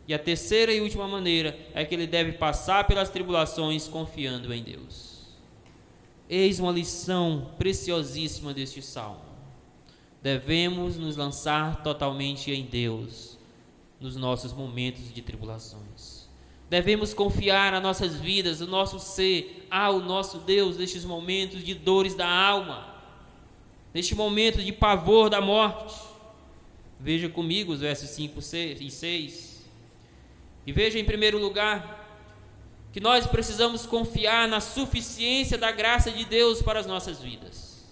E a terceira e última maneira é que ele deve passar pelas tribulações confiando em Deus. Eis uma lição preciosíssima deste salmo. Devemos nos lançar totalmente em Deus nos nossos momentos de tribulações. Devemos confiar as nossas vidas, o nosso ser ao nosso Deus nestes momentos de dores da alma, neste momento de pavor da morte. Veja comigo os versos 5 e 6. E veja em primeiro lugar que nós precisamos confiar na suficiência da graça de Deus para as nossas vidas.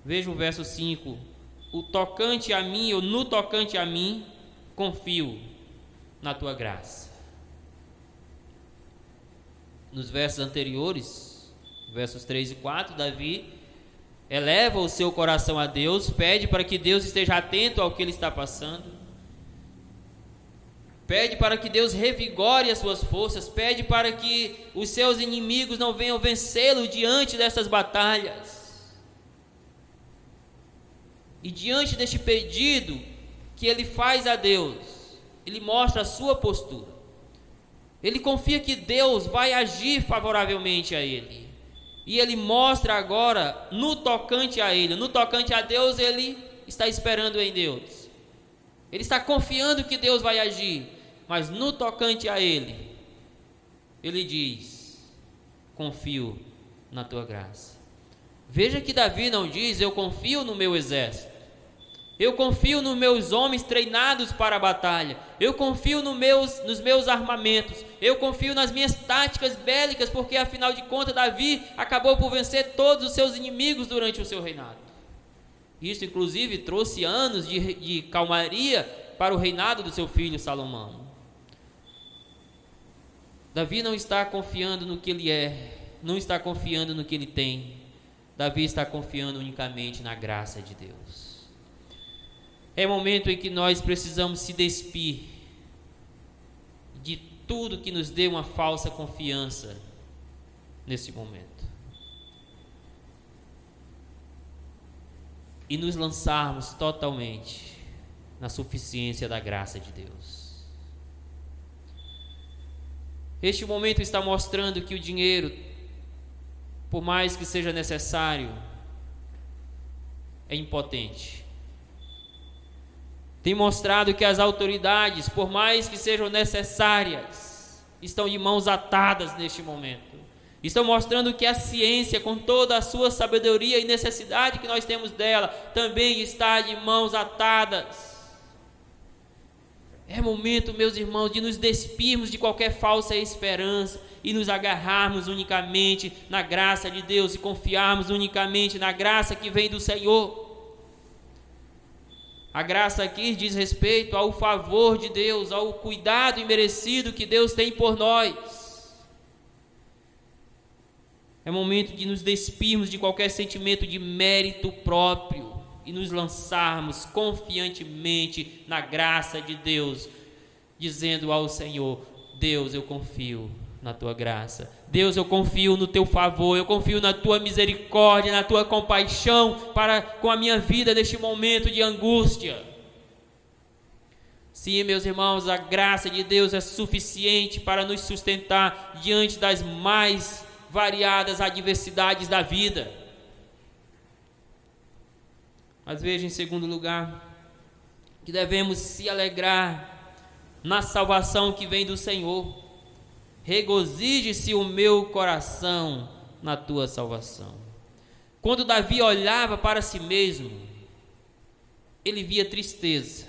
Veja o verso 5. O tocante a mim, ou no tocante a mim, confio na tua graça. Nos versos anteriores, versos 3 e 4, Davi eleva o seu coração a Deus, pede para que Deus esteja atento ao que ele está passando, pede para que Deus revigore as suas forças, pede para que os seus inimigos não venham vencê-lo diante dessas batalhas. E diante deste pedido que ele faz a Deus, ele mostra a sua postura. Ele confia que Deus vai agir favoravelmente a ele. E ele mostra agora no tocante a ele, no tocante a Deus, ele está esperando em Deus. Ele está confiando que Deus vai agir, mas no tocante a ele, ele diz: confio na tua graça. Veja que Davi não diz: eu confio no meu exército, eu confio nos meus homens treinados para a batalha, eu confio nos meus armamentos, eu confio nas minhas táticas bélicas, porque afinal de contas Davi acabou por vencer todos os seus inimigos durante o seu reinado. Isso, inclusive, trouxe anos de calmaria para o reinado do seu filho Salomão. Davi não está confiando no que ele é, não está confiando no que ele tem. Davi está confiando unicamente na graça de Deus. É momento em que nós precisamos se despir de tudo que nos dê uma falsa confiança nesse momento. E nos lançarmos totalmente na suficiência da graça de Deus. Este momento está mostrando que o dinheiro, por mais que seja necessário, é impotente. Tem mostrado que as autoridades, por mais que sejam necessárias, estão de mãos atadas neste momento. Estão mostrando que a ciência, com toda a sua sabedoria e necessidade que nós temos dela, também está de mãos atadas. É momento, meus irmãos, de nos despirmos de qualquer falsa esperança e nos agarrarmos unicamente na graça de Deus e confiarmos unicamente na graça que vem do Senhor. A graça aqui diz respeito ao favor de Deus, ao cuidado imerecido que Deus tem por nós. É momento de nos despirmos de qualquer sentimento de mérito próprio e nos lançarmos confiantemente na graça de Deus, dizendo ao Senhor: Deus, eu confio na tua graça. Deus, eu confio no teu favor, eu confio na tua misericórdia, na tua compaixão para com a minha vida neste momento de angústia. Sim, meus irmãos, a graça de Deus é suficiente para nos sustentar diante das mais variadas adversidades da vida. Mas veja, em segundo lugar, que devemos se alegrar na salvação que vem do Senhor. Regozije-se o meu coração na tua salvação. Quando Davi olhava para si mesmo, ele via tristeza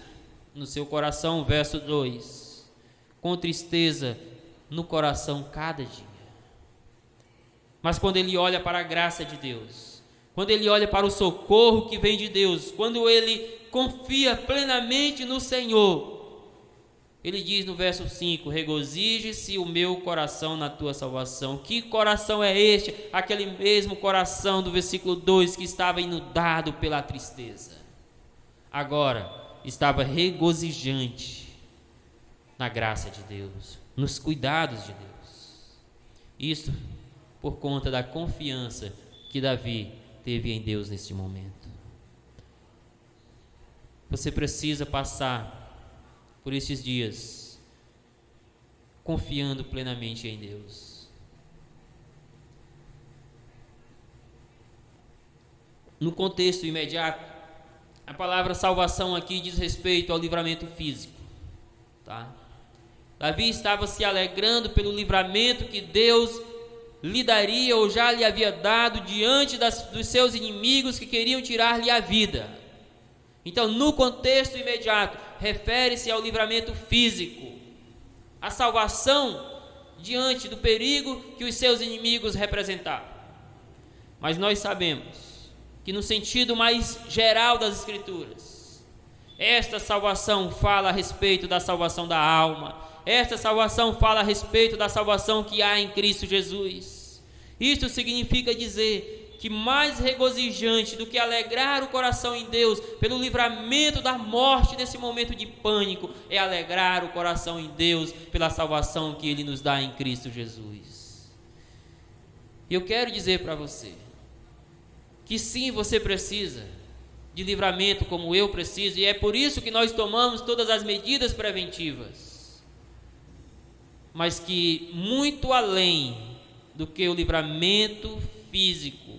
no seu coração, verso 2, com tristeza no coração cada dia. Mas quando ele olha para a graça de Deus, quando ele olha para o socorro que vem de Deus, quando ele confia plenamente no Senhor, ele diz no verso 5: regozije-se o meu coração na tua salvação. Que coração é este? Aquele mesmo coração do versículo 2 que estava inundado pela tristeza, agora estava regozijante na graça de Deus, nos cuidados de Deus. Isso por conta da confiança que Davi teve em Deus neste momento. Você precisa passar por estes dias confiando plenamente em Deus. No contexto imediato, a palavra salvação aqui diz respeito ao livramento físico, tá? Davi estava se alegrando pelo livramento que Deus lhe daria ou já lhe havia dado diante dos seus inimigos que queriam tirar-lhe a vida. Então, no contexto imediato, refere-se ao livramento físico, a salvação diante do perigo que os seus inimigos representavam. Mas nós sabemos que no sentido mais geral das Escrituras, esta salvação fala a respeito da salvação da alma. Esta salvação fala a respeito da salvação que há em Cristo Jesus. Isto significa dizer que mais regozijante do que alegrar o coração em Deus pelo livramento da morte nesse momento de pânico, é alegrar o coração em Deus pela salvação que Ele nos dá em Cristo Jesus. E eu quero dizer para você que sim, você precisa de livramento como eu preciso, e é por isso que nós tomamos todas as medidas preventivas. Mas que muito além do que o livramento físico,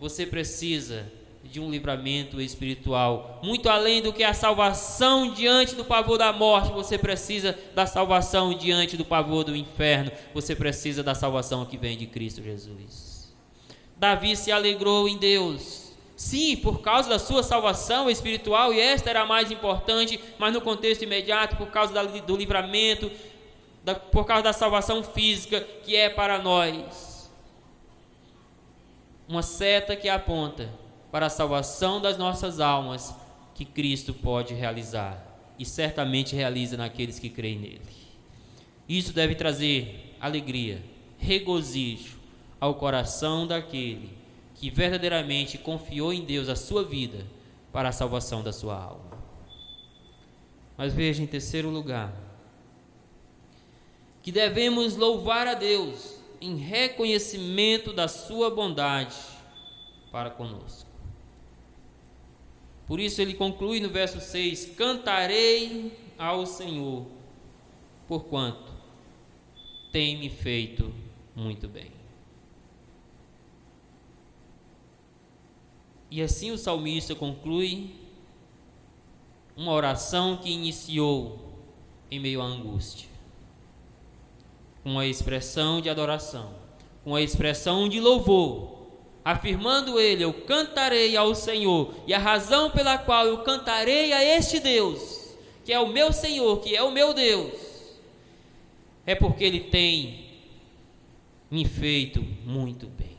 você precisa de um livramento espiritual. Muito além do que a salvação diante do pavor da morte, você precisa da salvação diante do pavor do inferno. Você precisa da salvação que vem de Cristo Jesus. Davi se alegrou em Deus, sim, por causa da sua salvação espiritual, e esta era a mais importante, mas no contexto imediato, por causa do livramento, por causa da salvação física, que é para nós uma seta que aponta para a salvação das nossas almas que Cristo pode realizar, e certamente realiza naqueles que creem nele. Isso deve trazer alegria, regozijo ao coração daquele que verdadeiramente confiou em Deus a sua vida para a salvação da sua alma. Mas veja, em terceiro lugar, que devemos louvar a Deus em reconhecimento da sua bondade para conosco. Por isso ele conclui no verso 6: cantarei ao Senhor, porquanto tem me feito muito bem. E assim o salmista conclui uma oração que iniciou em meio à angústia, com a expressão de adoração, com a expressão de louvor, afirmando ele: eu cantarei ao Senhor, e a razão pela qual eu cantarei a este Deus, que é o meu Senhor, que é o meu Deus, é porque ele tem me feito muito bem.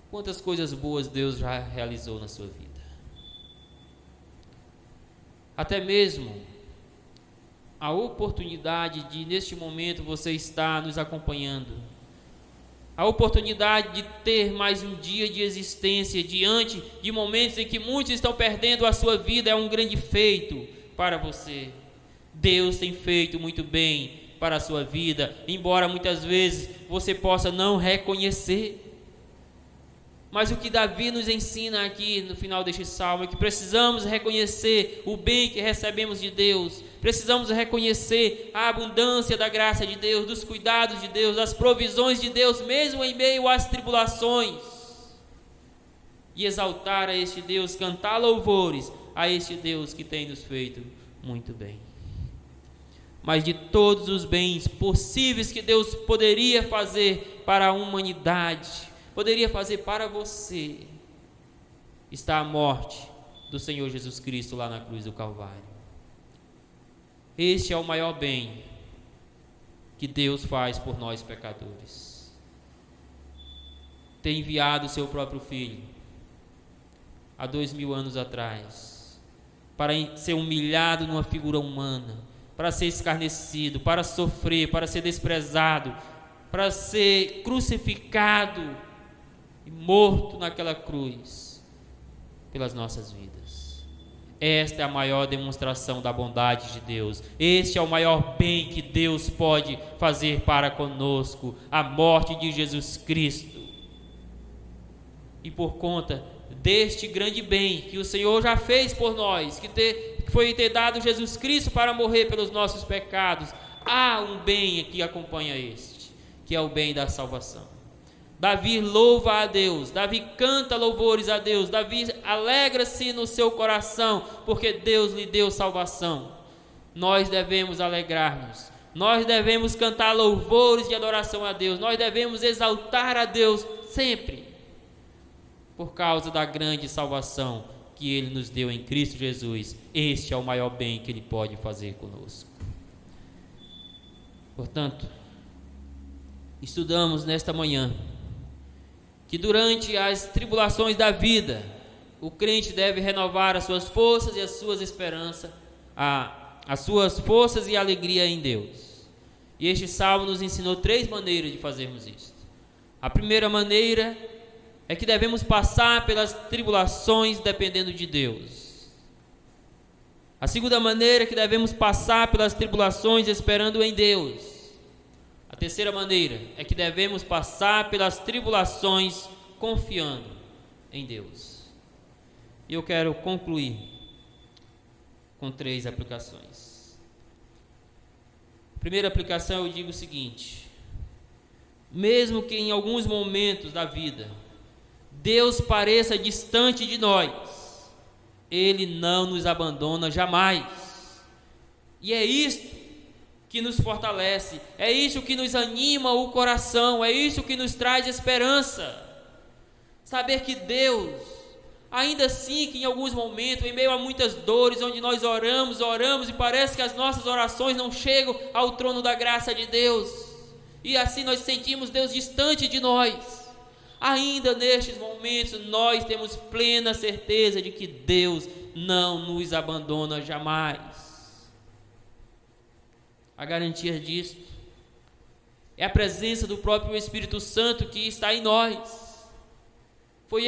Quantas coisas boas Deus já realizou na sua vida. Até mesmo a oportunidade de, neste momento, você estar nos acompanhando, a oportunidade de ter mais um dia de existência diante de momentos em que muitos estão perdendo a sua vida, é um grande feito para você. Deus tem feito muito bem para a sua vida, embora muitas vezes você possa não reconhecer. Mas o que Davi nos ensina aqui no final deste salmo é que precisamos reconhecer o bem que recebemos de Deus, precisamos reconhecer a abundância da graça de Deus, dos cuidados de Deus, das provisões de Deus, mesmo em meio às tribulações, e exaltar a este Deus, cantar louvores a este Deus que tem nos feito muito bem. Mas de todos os bens possíveis que Deus poderia fazer para a humanidade, poderia fazer para você, está a morte do Senhor Jesus Cristo lá na cruz do Calvário. Este é o maior bem que Deus faz por nós pecadores. Ter enviado o seu próprio Filho há 2000 anos atrás, para ser humilhado numa figura humana, para ser escarnecido, para sofrer, para ser desprezado, para ser crucificado e morto naquela cruz pelas nossas vidas. Esta é a maior demonstração da bondade de Deus. Este é o maior bem que Deus pode fazer para conosco, a morte de Jesus Cristo. E por conta deste grande bem que o Senhor já fez por nós, que foi ter dado Jesus Cristo para morrer pelos nossos pecados, há um bem que acompanha este, que é o bem da salvação. Davi louva a Deus, Davi canta louvores a Deus, Davi alegra-se no seu coração, porque Deus lhe deu salvação. Nós devemos alegrar-nos, nós devemos cantar louvores de adoração a Deus, nós devemos exaltar a Deus sempre, por causa da grande salvação que Ele nos deu em Cristo Jesus. Este é o maior bem que Ele pode fazer conosco. Portanto, estudamos nesta manhã que durante as tribulações da vida, o crente deve renovar as suas forças e as suas esperanças, as suas forças e alegria em Deus. E este salmo nos ensinou 3 maneiras de fazermos isso. A primeira maneira é que devemos passar pelas tribulações dependendo de Deus. A segunda maneira é que devemos passar pelas tribulações esperando em Deus. A terceira maneira é que devemos passar pelas tribulações confiando em Deus. E eu quero concluir com 3 aplicações. Primeira aplicação, eu digo o seguinte: mesmo que em alguns momentos da vida Deus pareça distante de nós, Ele não nos abandona jamais. E é isto que nos fortalece, é isso que nos anima o coração, é isso que nos traz esperança. Saber que Deus, ainda assim que em alguns momentos, em meio a muitas dores, onde nós oramos e parece que as nossas orações não chegam ao trono da graça de Deus, e assim nós sentimos Deus distante de nós, Ainda nestes momentos, nós temos plena certeza de que Deus não nos abandona jamais. A garantia disso é a presença do próprio Espírito Santo que está em nós. Foi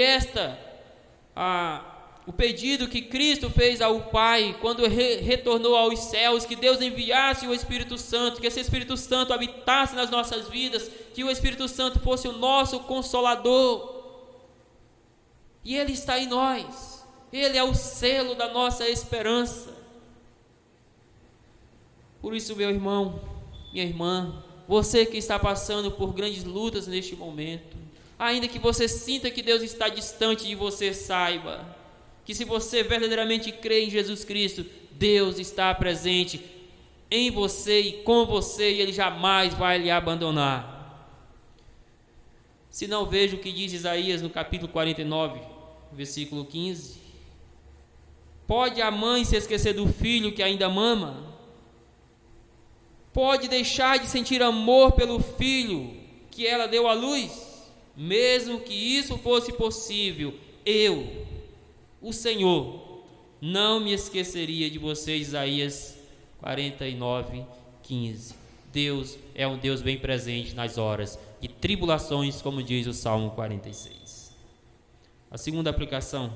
o pedido que Cristo fez ao Pai quando retornou aos céus, que Deus enviasse o Espírito Santo, que esse Espírito Santo habitasse nas nossas vidas, que o Espírito Santo fosse o nosso consolador. E Ele está em nós, Ele é o selo da nossa esperança. Por isso, meu irmão, minha irmã, você que está passando por grandes lutas neste momento, ainda que você sinta que Deus está distante de você, saiba que se você verdadeiramente crê em Jesus Cristo, Deus está presente em você e com você, e Ele jamais vai lhe abandonar. Se não, veja o que diz Isaías no capítulo 49, versículo 15. Pode a mãe se esquecer do filho que ainda mama? Pode deixar de sentir amor pelo filho que ela deu à luz? Mesmo que isso fosse possível, eu, o Senhor, não me esqueceria de você. Isaías 49, 15. Deus é um Deus bem presente nas horas de tribulações, como diz o Salmo 46. A segunda aplicação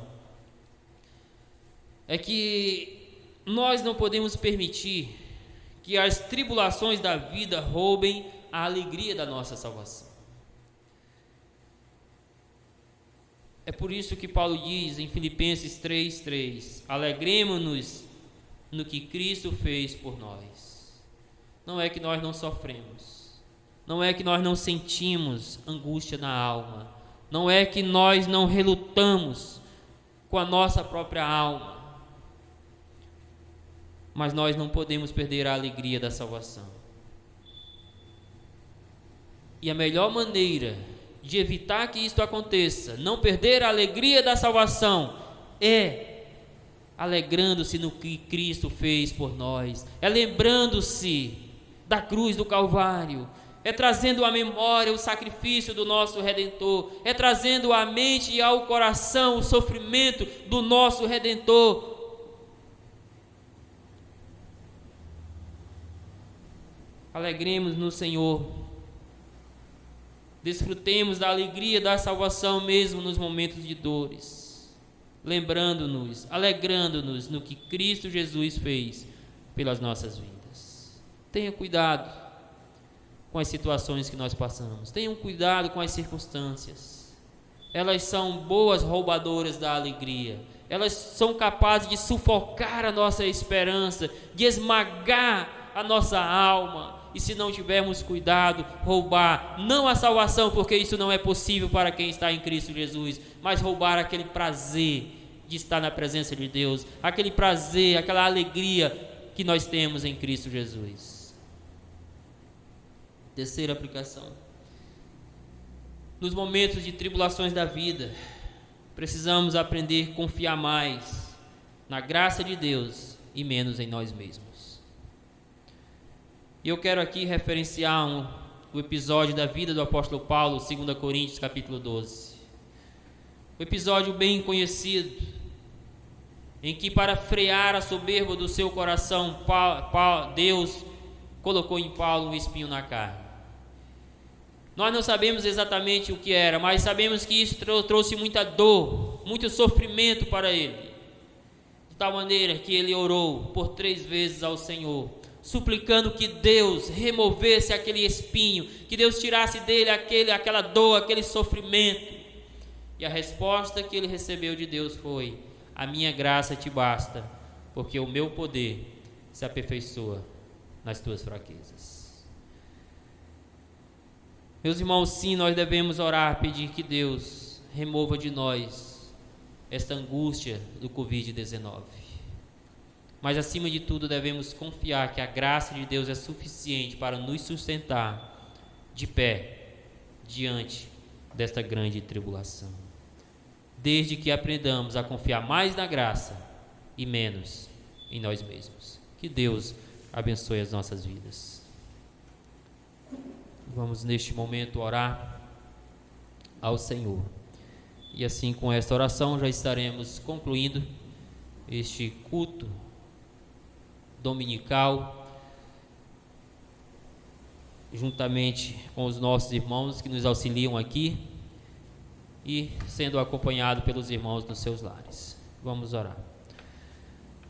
é que nós não podemos permitir que as tribulações da vida roubem a alegria da nossa salvação. É por isso que Paulo diz em Filipenses 3:3: alegremo-nos no que Cristo fez por nós. Não é que nós não sofremos, não é que nós não sentimos angústia na alma, não é que nós não relutamos com a nossa própria alma, mas nós não podemos perder a alegria da salvação. E a melhor maneira de evitar que isto aconteça, não perder a alegria da salvação, é alegrando-se no que Cristo fez por nós, é lembrando-se da cruz do Calvário, é trazendo à memória o sacrifício do nosso Redentor, é trazendo à mente e ao coração o sofrimento do nosso Redentor. Alegremos no Senhor, desfrutemos da alegria da salvação mesmo nos momentos de dores, lembrando-nos, alegrando-nos no que Cristo Jesus fez pelas nossas vidas. Tenha cuidado com as situações que nós passamos, tenham cuidado com as circunstâncias. Elas são boas roubadoras da alegria, elas são capazes de sufocar a nossa esperança, de esmagar a nossa alma, e se não tivermos cuidado, roubar não a salvação, porque isso não é possível para quem está em Cristo Jesus, mas roubar aquele prazer de estar na presença de Deus, aquele prazer, aquela alegria que nós temos em Cristo Jesus. Terceira aplicação: nos momentos de tribulações da vida, precisamos aprender a confiar mais na graça de Deus e menos em nós mesmos. E eu quero aqui referenciar o episódio da vida do apóstolo Paulo, 2 Coríntios capítulo 12. Um episódio bem conhecido, em que, para frear a soberba do seu coração, Deus colocou em Paulo um espinho na carne. Nós não sabemos exatamente o que era, mas sabemos que isso trouxe muita dor, muito sofrimento para ele, de tal maneira que ele orou por 3 vezes ao Senhor, suplicando que Deus removesse aquele espinho, que Deus tirasse dele aquela dor, aquele sofrimento. E a resposta que ele recebeu de Deus foi: a minha graça te basta, porque o meu poder se aperfeiçoa nas tuas fraquezas. Meus irmãos, sim, nós devemos orar, pedir que Deus remova de nós esta angústia do Covid-19. Mas, acima de tudo, devemos confiar que a graça de Deus é suficiente para nos sustentar de pé diante desta grande tribulação, desde que aprendamos a confiar mais na graça e menos em nós mesmos. Que Deus abençoe as nossas vidas. Vamos neste momento orar, ao Senhor. E assim, com esta oração, já estaremos concluindo este culto dominical, juntamente com os nossos irmãos que nos auxiliam aqui e sendo acompanhado pelos irmãos nos seus lares. Vamos orar.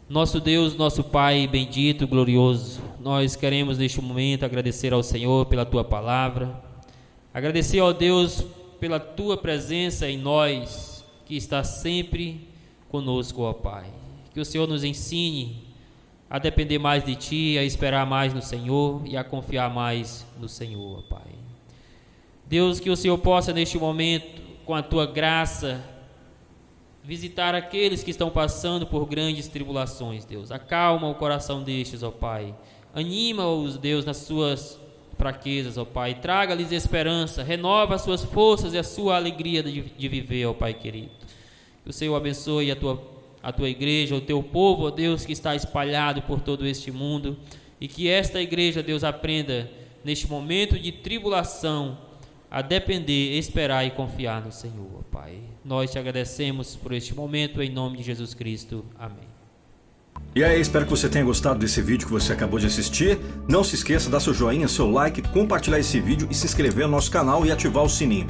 Nosso Deus, nosso Pai bendito, glorioso, nós queremos neste momento agradecer ao Senhor pela Tua palavra, agradecer ao Deus pela Tua presença em nós, que está sempre conosco, ó Pai. Que o Senhor nos ensine a depender mais de Ti, a esperar mais no Senhor e a confiar mais no Senhor, ó Pai. Deus, que o Senhor possa neste momento, com a Tua graça, visitar aqueles que estão passando por grandes tribulações, Deus. Acalma o coração destes, ó Pai. Anima-os, Deus, nas suas fraquezas, ó Pai. Traga-lhes esperança, renova as suas forças e a sua alegria de viver, ó Pai querido. Que o Senhor abençoe a tua igreja, o teu povo, ó Deus, que está espalhado por todo este mundo. E que esta igreja, Deus, aprenda, neste momento de tribulação, a depender, esperar e confiar no Senhor, Pai. Nós te agradecemos por este momento, em nome de Jesus Cristo. Amém. E aí, espero que você tenha gostado desse vídeo que você acabou de assistir. Não se esqueça de dar seu joinha, seu like, compartilhar esse vídeo e se inscrever no nosso canal e ativar o sininho.